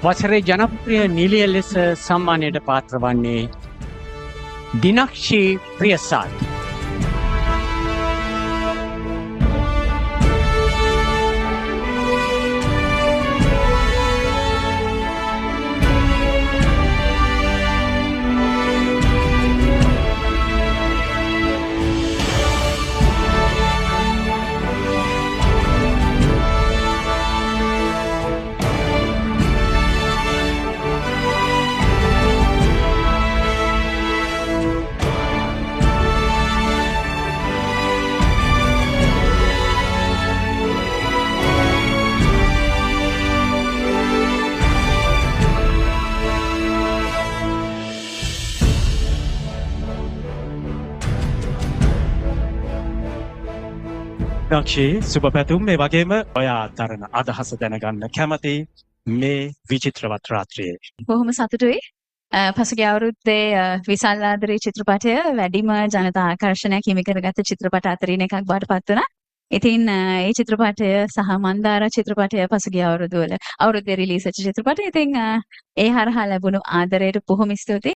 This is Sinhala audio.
වසරේ ජනප්‍රිය නිලිය ලෙස සම්මානයට පාත්‍ර වන්නේ දිනක්ෂී ප්‍රියසාද. දක්ෂී සුබ පැතුම් මේ වගේම ඔයා තරණ අදහස දැනගන්න කැමති මේ විචිත්‍රවත් රාත්‍රියේ. බොහොම සතුටුයි. පසුගිය අවුරුද්දේ විශාල ආදරේ චිත්‍රපටය වැඩිම ජනතා ආකර්ෂණයක් හිමි කරගත්ත චිත්‍රපට අතරින් එකක් බවට පත් වුණා. ඉතින් ඒ චිත්‍රපටය සහ මන්දාර චිත්‍රපටය පසුගිය අවුරුද්දේ රිලීස් වෙච්ච චිත්‍රපට. ඉතින් ඒ හරහා ලැබුණු ආදරයට බොහොම ස්තුතියි.